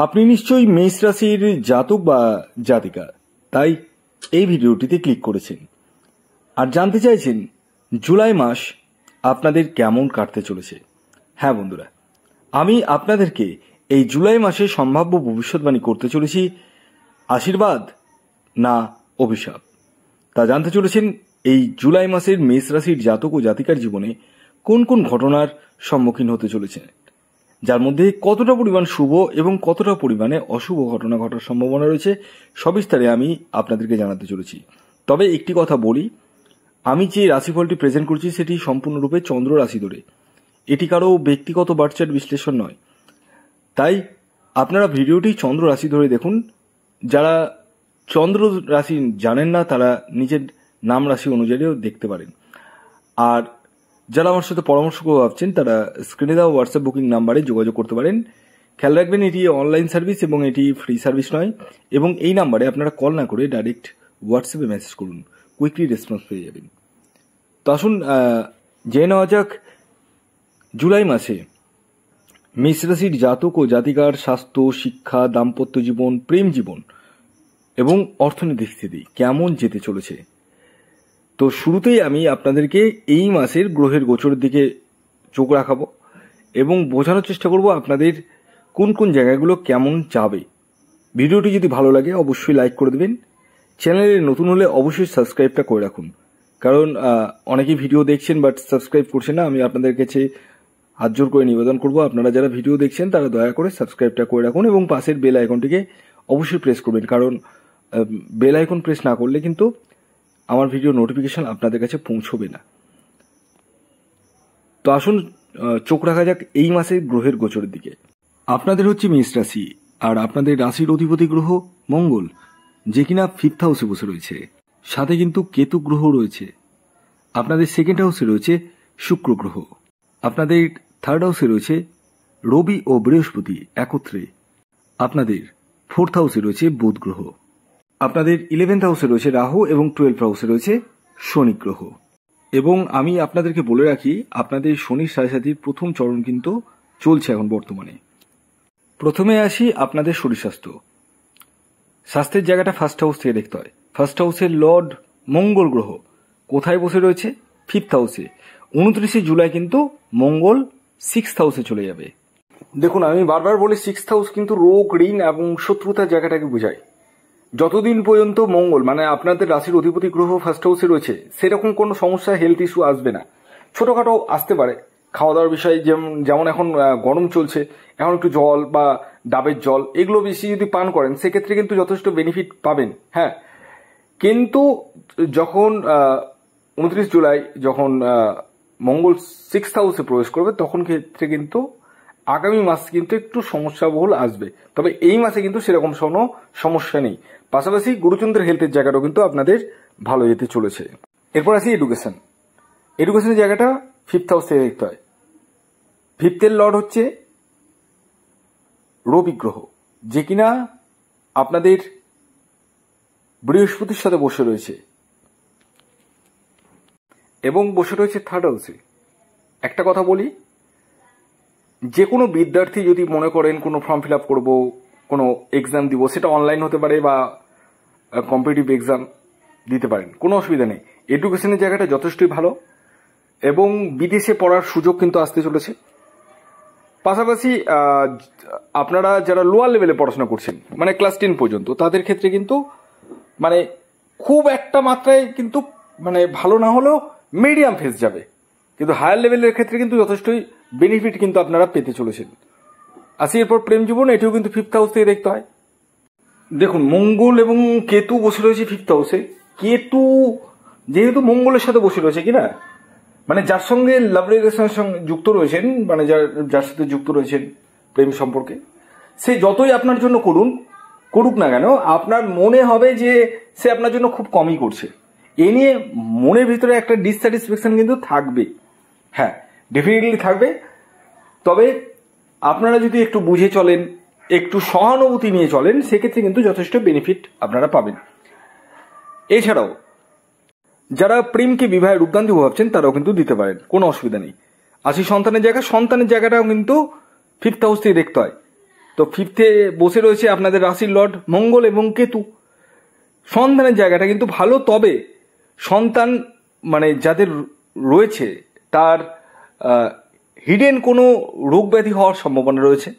আপনি নিশ্চয়ই মেষ রাশির জাতক বা জাতিকা, তাই এই ভিডিওটিতে ক্লিক করেছেন আর জানতে চাইছেন জুলাই মাস আপনাদের কেমন কাটতে চলেছে। হ্যাঁ বন্ধুরা, আমি আপনাদেরকে এই জুলাই মাসে সম্ভাব্য ভবিষ্যৎবাণী করতে চলেছি। আশীর্বাদ না অভিশাপ, তা জানতে চলেছেন এই জুলাই মাসের মেষ রাশির জাতক ও জাতিকার জীবনে কোন কোন ঘটনার সম্মুখীন হতে চলেছে, যার মধ্যে কতটা পরিমাণ শুভ এবং কতটা পরিমাণে অশুভ ঘটনা ঘটার সম্ভাবনা রয়েছে, সবিস্তারে আমি আপনাদেরকে জানাতে চলেছি। তবে একটি কথা বলি, আমি যে রাশিফলটি প্রেজেন্ট করছি সেটি সম্পূর্ণরূপে চন্দ্র রাশি ধরে, এটি কারো ব্যক্তিগত বার্চার্ট বিশ্লেষণ নয়। তাই আপনারা ভিডিওটি চন্দ্র রাশি ধরে দেখুন। যারা চন্দ্র রাশি জানেন না তারা নিজের নাম রাশি অনুযায়ীও দেখতে পারেন। আর যারা আমার সাথে পরামর্শ করে ভাবছেন তারা স্ক্রিনে দেওয়া হোয়াটসঅ্যাপ বুকিং নাম্বারে যোগাযোগ করতে পারেন। খেয়াল রাখবেন এটি অনলাইন সার্ভিস এবং এটি ফ্রি সার্ভিস নয়, এবং এই নাম্বারে আপনারা কল না করে ডাইরেক্ট হোয়াটসঅ্যাপে মেসেজ করুন, কুইকলি রেসপন্স পেয়ে যাবেন। তো আসুন জেনে নেওয়া যাক জুলাই মাসে মেষ রাশির জাতক ও জাতিকার স্বাস্থ্য, শিক্ষা, দাম্পত্য জীবন, প্রেম জীবন এবং অর্থনৈতিক স্থিতি কেমন যেতে চলেছে। তো শুরুতেই আমি আপনাদেরকে এই মাসের গ্রহের গোচরের দিকে চোখ রাখাবো এবং বোঝানোর চেষ্টা করব আপনাদের কোন কোন জায়গাগুলো কেমন যাবে। ভিডিওটি যদি ভালো লাগে অবশ্যই লাইক করে দেবেন। চ্যানেলে নতুন হলে অবশ্যই সাবস্ক্রাইবটা করে রাখুন, কারণ অনেকেই ভিডিও দেখছেন বাট সাবস্ক্রাইব করছেন না। আমি আপনাদের কাছে হাত জোর করে নিবেদন করব, আপনারা যারা ভিডিও দেখছেন তারা দয়া করে সাবস্ক্রাইবটা করে রাখুন এবং পাশের বেল আইকনটিকে অবশ্যই প্রেস করবেন, কারণ বেল আইকন প্রেস না করলে কিন্তু আমার ভিডিও নোটিফিকেশন আপনাদের কাছে পৌঁছবে না। তো আসুন চোখ রাখা যাক এই মাসের গ্রহের গোচরের দিকে। আপনাদের হচ্ছে মেষ রাশি, আর আপনাদের রাশির অধিপতি গ্রহ মঙ্গল, যে কিনা 5th হাউসে বসে রয়েছে। সাথে কিন্তু কেতু গ্রহ রয়েছে। আপনাদের 2nd হাউসে রয়েছে শুক্র গ্রহ। আপনাদের 3rd হাউসে রয়েছে রবি ও বৃহস্পতি একত্রে। আপনাদের 4th হাউসে রয়েছে বুধ গ্রহ। আপনাদের 11th হাউসে রয়েছে রাহু এবং 12th হাউসে রয়েছে শনি গ্রহ। এবং আমি আপনাদেরকে বলে রাখি, আপনাদের শনির সাড়ে সাথীর প্রথম চরণ কিন্তু চলছে এখন বর্তমানে। প্রথমে আসি আপনাদের শরীর স্বাস্থ্য। স্বাস্থ্যের জায়গাটা 1st হাউস থেকে দেখতে হয়। 1st হাউসের লর্ড মঙ্গল গ্রহ কোথায় বসে রয়েছে? 5th হাউসে। 29শে জুলাই কিন্তু মঙ্গল 6th হাউসে চলে যাবে। দেখুন, আমি বারবার বলি 6th হাউস কিন্তু রোগ, ঋণ এবং শত্রুতার জায়গাটাকে বোঝায়। যতদিন পর্যন্ত মঙ্গল মানে আপনাদের রাশির অধিপতি গ্রহ 1st হাউসে রয়েছে, সেরকম কোনো সমস্যা, হেলথ ইস্যু আসবে না। ছোটখাটো আসতে পারে খাওয়া দাওয়ার বিষয়ে, যেমন এখন গরম চলছে, এখন একটু জল বা ডাবের জল এগুলো বেশি যদি পান করেন সেক্ষেত্রে কিন্তু যথেষ্ট বেনিফিট পাবেন। হ্যাঁ, কিন্তু যখন 29 জুলাই যখন মঙ্গল 6th হাউসে প্রবেশ করবে তখন ক্ষেত্রে কিন্তু আগামী মাস কিন্তু একটু সমস্যাবহুল আসবে। তবে এই মাসে কিন্তু সেরকম কোনো সমস্যা নেই। পাশাপাশি গুরুচন্দ্রের হেলথের জায়গাটাও কিন্তু আপনাদের ভালো যেতে চলেছে। এরপর আসি এডুকেশন। এডুকেশনের জায়গাটা 5th হাউস থেকে দেখতে হয়। 5th লর্ড হচ্ছে রবি গ্রহ, যে কিনা আপনাদের বৃহস্পতির সাথে বসে রয়েছে এবং বসে রয়েছে 3rd হাউসে। একটা কথা বলি, যে কোনো বিদ্যার্থী যদি মনে করেন কোনো ফর্ম ফিল আপ করবো, কোনো এক্সাম দিব, সেটা অনলাইন হতে পারে বা কম্পিটিটিভ এক্সাম দিতে পারেন, কোনো অসুবিধা নেই। এডুকেশনের জায়গাটা যথেষ্টই ভালো এবং বিদেশে পড়ার সুযোগ কিন্তু আসতে চলেছে। পাশাপাশি আপনারা যারা লোয়ার লেভেলে পড়াশোনা করছেন মানে ক্লাস 10 পর্যন্ত, তাদের ক্ষেত্রে কিন্তু মানে খুব একটা মাত্রায় কিন্তু মানে ভালো না হলেও মিডিয়াম ফেস যাবে, কিন্তু হায়ার লেভেলের ক্ষেত্রে কিন্তু যথেষ্টই বেনিফিট কিন্তু আপনারা পেতে চলেছেন। আসি এরপর প্রেম জীবন। এটিও কিন্তু 5th হাউস থেকে দেখতে হয়। দেখুন, মঙ্গল এবং কেতু বসে রয়েছে 5th হাউসে। কেতু যেহেতু মঙ্গলের সাথে বসে রয়েছে কিনা, মানে যার সঙ্গে লাভ রিলেশনের সঙ্গে যুক্ত রয়েছেন, মানে যার সাথে যুক্ত রয়েছেন প্রেম সম্পর্কে, সে যতই আপনার জন্য করুক না কেন, আপনার মনে হবে যে সে আপনার জন্য খুব কমই করছে। এ নিয়ে মনের ভিতরে একটা ডিসস্যাটিসফ্যাকশন কিন্তু থাকবে। হ্যাঁ, ডেফিনেটলি থাকবে। তবে আপনারা যদি একটু বুঝে চলেন, একটু সহানুভূতি নিয়ে চলেন, সেক্ষেত্রে কিন্তু যথেষ্ট বেনিফিট আপনারা পাবেন। এছাড়াও যারা প্রেমকে বিবাহের রূপদান দিব ভাবছেন তারাও কিন্তু দিতে পারেন, কোনো অসুবিধা নেই। আসি সন্তানের জায়গাটাও কিন্তু 5th হাউস থেকে দেখতে হয়। তো ফিফথে বসে রয়েছে আপনাদের রাশির লর্ড মঙ্গল এবং কেতু। সন্তানের জায়গাটা কিন্তু ভালো, তবে সন্তান মানে যাদের রয়েছে তার হিডেন কোনো রোগ ব্যাধি হওয়ার সম্ভাবনা রয়েছে।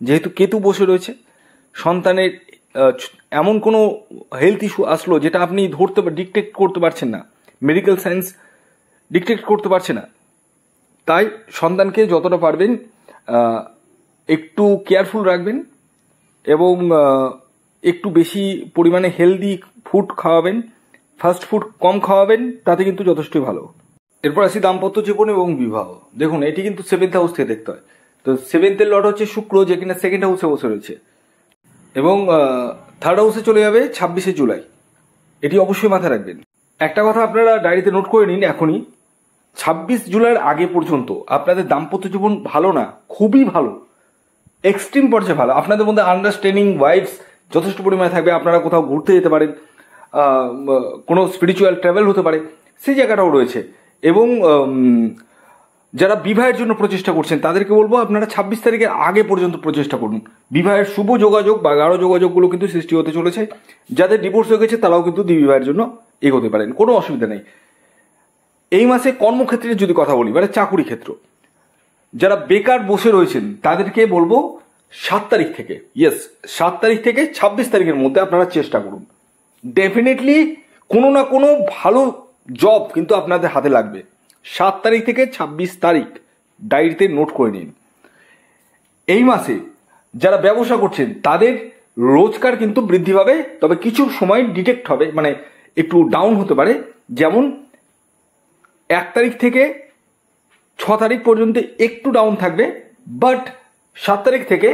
যেহেতু কেতু বসে রয়েছে, সন্তানের এমন কোনো হেলথ ইস্যু আসলো যেটা আপনি ডিটেক্ট করতে পারছেন না, মেডিকেল সায়েন্স ডিটেক্ট করতে পারছে না। তাই সন্তানকে যতটা পারবেন একটু কেয়ারফুল রাখবেন এবং একটু বেশি পরিমাণে হেলদি ফুড খাওয়াবেন, ফাস্ট ফুড কম খাওয়াবেন, তাতে কিন্তু যথেষ্টই ভালো। এরপর আসি দাম্পত্য জীবন এবং বিবাহ। দেখুন, এটি কিন্তু 7th হাউস থেকে দেখতে হয়। তো 7th-এর লর্ড হচ্ছে শুক্র, যে কিনা 2nd হাউসে বসে রয়েছে, এবং 3rd হাউসে চলে যাবে 26শে জুলাই। এটি অবশ্যই মাথায় রাখবেন। একটা কথা আপনারা ডায়েরিতে নোট করে নিন এখনই, 26 জুলাইয়ের আগে পর্যন্ত আপনাদের দাম্পত্য জীবন ভালো না, খুবই ভালো, এক্সট্রিম পর্যায়ে ভালো। আপনাদের মধ্যে আন্ডারস্ট্যান্ডিং ভাইবস যথেষ্ট পরিমাণে থাকবে। আপনারা কোথাও ঘুরতে যেতে পারেন, কোনো স্পিরিচুয়াল ট্রাভেল হতে পারে, সেই জায়গাটাও রয়েছে। এবং যারা বিবাহের জন্য প্রচেষ্টা করছেন তাদেরকে বলবো আপনারা 26 তারিখের আগে পর্যন্ত প্রচেষ্টা করুন। বিবাহের শুভ যোগাযোগ বা গাঢ় যোগাযোগগুলো কিন্তু সৃষ্টি হতে চলেছে। যাদের ডিভোর্স হয়ে গেছে তারাও কিন্তু বিবাহের জন্য এগোতে পারেন, কোনো অসুবিধা নেই। এই মাসে কর্মক্ষেত্রে যদি কথা বলি, মানে চাকুরি ক্ষেত্র, যারা বেকার বসে রয়েছেন তাদেরকে বলবো 7 তারিখ থেকে, 7 তারিখ থেকে 26 তারিখের মধ্যে আপনারা চেষ্টা করুন। ডেফিনেটলি কোনো না কোনো ভালো জব কিন্তু আপনাদের হাতে লাগবে। 7 তারিখ থেকে 26 তারিখ ডায়েরিতে নোট করে নিন। এই মাসে যারা ব্যবসা করছেন তাদের রোজগার কিন্তু বৃদ্ধি পাবে, তবে কিছু সময় ডিটেক্ট হবে, মানে একটু ডাউন হতে পারে। যেমন 1 তারিখ থেকে 6 তারিখ পর্যন্ত একটু ডাউন থাকবে, বাট 7 তারিখ থেকে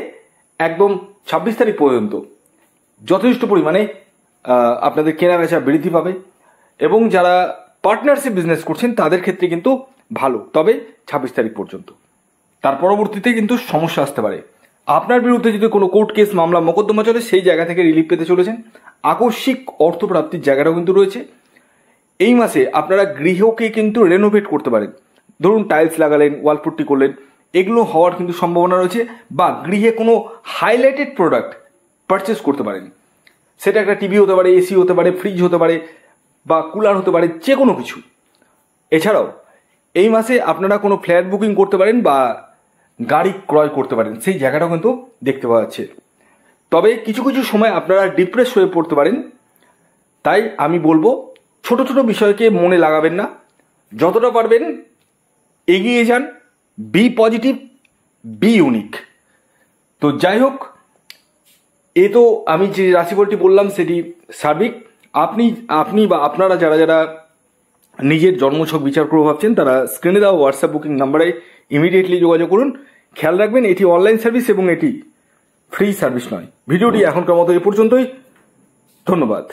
একদম 26 তারিখ পর্যন্ত যথেষ্ট পরিমাণে আপনাদের কেনাবেচা বৃদ্ধি পাবে। এবং যারা পার্টনারশিপ বিজনেস করছেন তাদের ক্ষেত্রে কিন্তু ভালো, তবে 26 তারিখ পর্যন্ত। তার পরবর্তীতে কিন্তু সমস্যা আসতে পারে। আপনার বিরুদ্ধে যদি কোনো কোর্ট কেস, মামলা, মোকদ্দমা চলে, সেই জায়গা থেকে রিলিফ পেতে চলেছেন। আকস্মিক অর্থপ্রাপ্তির জায়গাটাও কিন্তু রয়েছে। এই মাসে আপনারা গৃহকে কিন্তু রেনোভেট করতে পারেন। ধরুন টাইলস লাগালেন, ওয়ালপুট্টি করলেন, এগুলো হওয়ার কিন্তু সম্ভাবনা রয়েছে। বা গৃহে কোনো হাইলাইটেড প্রোডাক্ট পারচেস করতে পারেন। সেটা একটা টিভি হতে পারে, এসি হতে পারে, ফ্রিজ হতে পারে, বা কুলার হতে পারে, যে কোনো কিছু। এছাড়াও এই মাসে আপনারা কোনো ফ্ল্যাট বুকিং করতে পারেন বা গাড়ি ক্রয় করতে পারেন, সেই জায়গাটাও কিন্তু দেখতে পাওয়া যাচ্ছে। তবে কিছু কিছু সময় আপনারা ডিপ্রেস হয়ে পড়তে পারেন। তাই আমি বলবো ছোট ছোট বিষয়কে মনে লাগাবেন না, যতটা পারবেন এগিয়ে যান, বি পজিটিভ, বি ইউনিক। তো যাই হোক, এ তো আমি যে রাশিফলটি বললাম সেটি সার্বিক। আপনি বা আপনারা যারা যারা নিজের জন্মছক বিচার করে ভাবছেন তারা স্ক্রিনে দেওয়া হোয়াটসঅ্যাপ বুকিং নাম্বারে ইমিডিয়েটলি যোগাযোগ করুন। খেয়াল রাখবেন এটি অনলাইন সার্ভিস এবং এটি ফ্রি সার্ভিস নয়। ভিডিওটি এখনকার মতো এ পর্যন্তই। ধন্যবাদ।